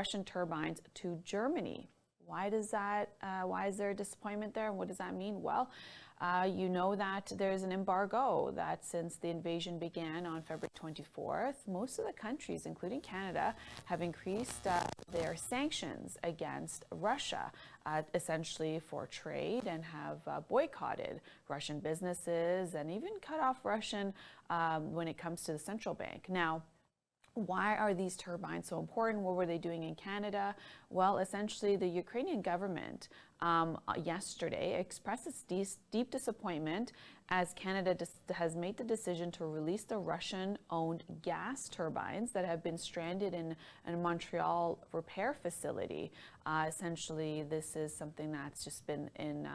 Russian turbines to Germany. Why is there a disappointment there? And what does that mean? Well, you know that there's an embargo that since the invasion began on February 24th, most of the countries, including Canada, have increased their sanctions against Russia, essentially for trade, and have boycotted Russian businesses and even cut off Russian when it comes to the central bank. Now, why are these turbines so important? What were they doing in Canada? Well, essentially, the Ukrainian government yesterday expressed its deep disappointment as Canada has made the decision to release the Russian-owned gas turbines that have been stranded in a Montreal repair facility. Essentially, this is something that's just been in,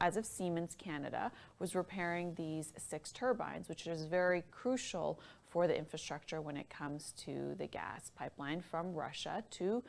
as if Siemens Canada was repairing these 6 turbines, which is very crucial for the infrastructure when it comes to the gas pipeline from Russia to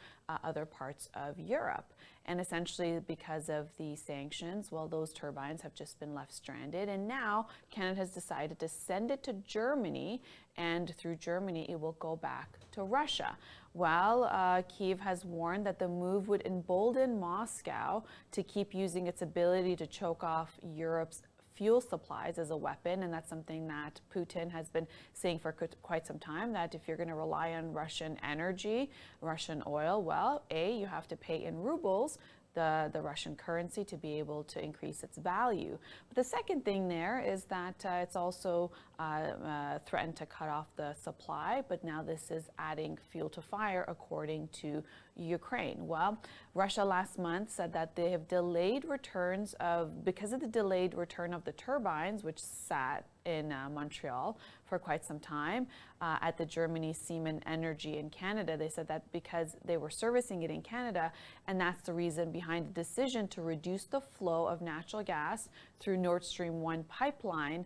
other parts of Europe. And essentially, because of the sanctions, well, those turbines have just been left stranded. And now Canada has decided to send it to Germany, and through Germany, it will go back to Russia. Well, Kyiv has warned that the move would embolden Moscow to keep using its ability to choke off Europe's fuel supplies as a weapon, and that's something that Putin has been saying for quite some time, that if you're going to rely on Russian energy, Russian oil, well, you have to pay in rubles, the Russian currency, to be able to increase its value. But the second thing there is that it's also threatened to cut off the supply, but now this is adding fuel to fire, according to Ukraine. Well, Russia last month said that they have because of the delayed return of the turbines, which sat in Montreal for quite some time at the Germany Siemens Energy in Canada. They said that because they were servicing it in Canada, and that's the reason behind the decision to reduce the flow of natural gas through Nord Stream 1 pipeline.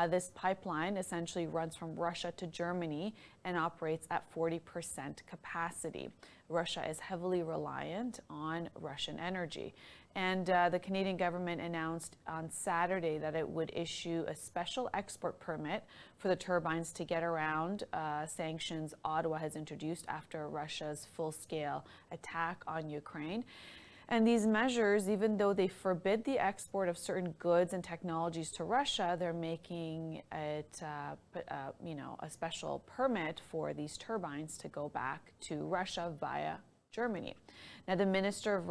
This pipeline essentially runs from Russia to Germany and operates at 40% capacity. Russia is heavily reliant on Russian energy. And the Canadian government announced on Saturday that it would issue a special export permit for the turbines to get around sanctions Ottawa has introduced after Russia's full-scale attack on Ukraine. And these measures, even though they forbid the export of certain goods and technologies to Russia, they're making it, a special permit for these turbines to go back to Russia via Germany. Now, the Minister of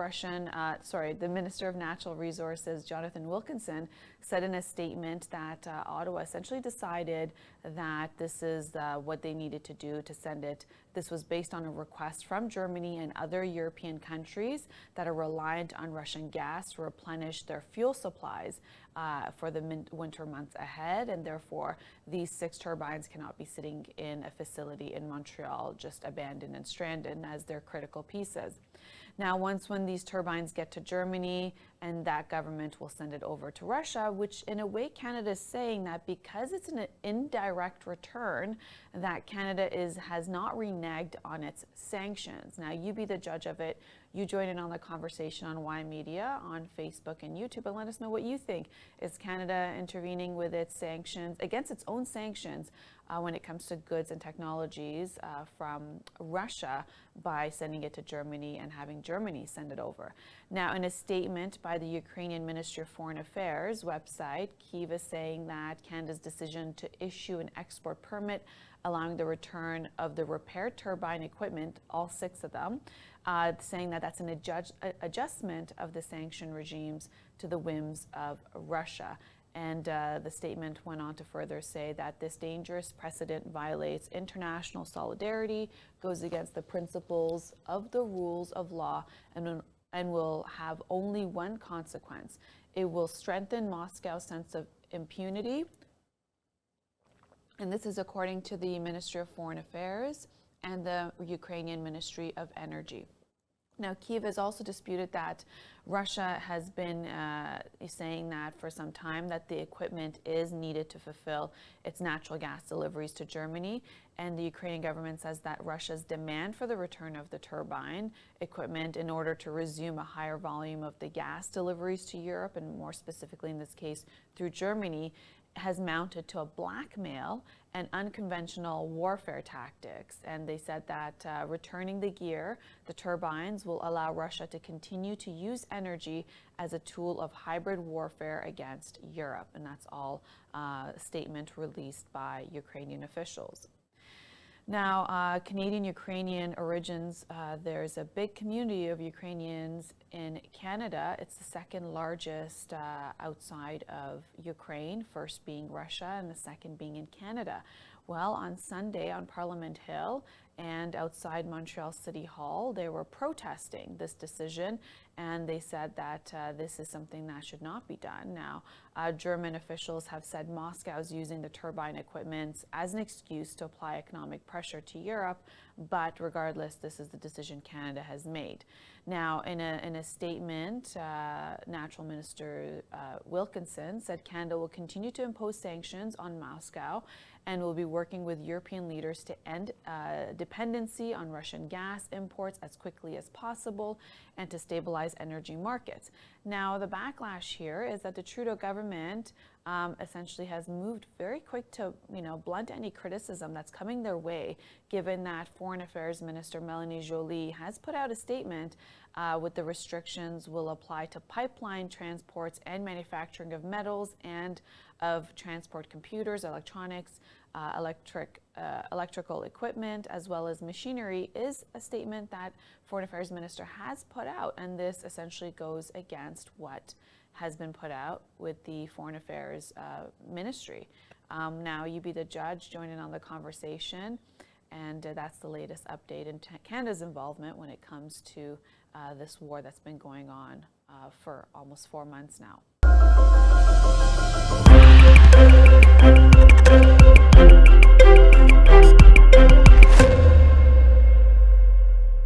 Natural Resources, Jonathan Wilkinson, said in a statement that Ottawa essentially decided that this is what they needed to do to send it. This was based on a request from Germany and other European countries that are reliant on Russian gas to replenish their fuel supplies for the winter months ahead, and therefore these 6 turbines cannot be sitting in a facility in Montreal, just abandoned and stranded, as they're critical pieces. Now, when these turbines get to Germany, and that government will send it over to Russia, which in a way Canada is saying that because it's an indirect return, that Canada has not reneged on its sanctions. Now, you be the judge of it. You join in on the conversation on Y Media, on Facebook and YouTube, and let us know what you think. Is Canada intervening with its sanctions, against its own sanctions, when it comes to goods and technologies from Russia, by sending it to Germany and having Germany send it over? Now, in a statement by the Ukrainian Ministry of Foreign Affairs website, Kyiv is saying that Canada's decision to issue an export permit allowing the return of the repaired turbine equipment, all 6 of them, saying that that's an adjustment of the sanction regimes to the whims of Russia. And the statement went on to further say that this dangerous precedent violates international solidarity, goes against the principles of the rules of law, and will have only one consequence. It will strengthen Moscow's sense of impunity. And this is according to the Ministry of Foreign Affairs and the Ukrainian Ministry of Energy. Now, Kyiv has also disputed that Russia has been saying that for some time, that the equipment is needed to fulfill its natural gas deliveries to Germany. And the Ukrainian government says that Russia's demand for the return of the turbine equipment in order to resume a higher volume of the gas deliveries to Europe, and more specifically in this case through Germany, has mounted to a blackmail and unconventional warfare tactics. And they said that returning the gear, the turbines, will allow Russia to continue to use energy as a tool of hybrid warfare against Europe. And that's all a statement released by Ukrainian officials. Now, Canadian-Ukrainian origins, there's a big community of Ukrainians in Canada. It's the second largest outside of Ukraine, first being Russia and the second being in Canada. Well, on Sunday on Parliament Hill and outside Montreal City Hall, they were protesting this decision, and they said that this is something that should not be done. Now, German officials have said Moscow is using the turbine equipment as an excuse to apply economic pressure to Europe, but regardless, this is the decision Canada has made. Now, in a statement, Natural Minister Wilkinson said Canada will continue to impose sanctions on Moscow and will be working with European leaders to end dependency on Russian gas imports as quickly as possible and to stabilize energy markets. Now, the backlash here is that the Trudeau government essentially has moved very quick to, blunt any criticism that's coming their way, given that Foreign Affairs Minister Mélanie Joly has put out a statement with the restrictions will apply to pipeline transports and manufacturing of metals and of transport computers, electronics, electrical equipment, as well as machinery, is a statement that Foreign Affairs Minister has put out, and this essentially goes against what has been put out with the Foreign Affairs Ministry. Now, you be the judge, join in on the conversation, and that's the latest update in Canada's involvement when it comes to this war that's been going on for almost 4 months now.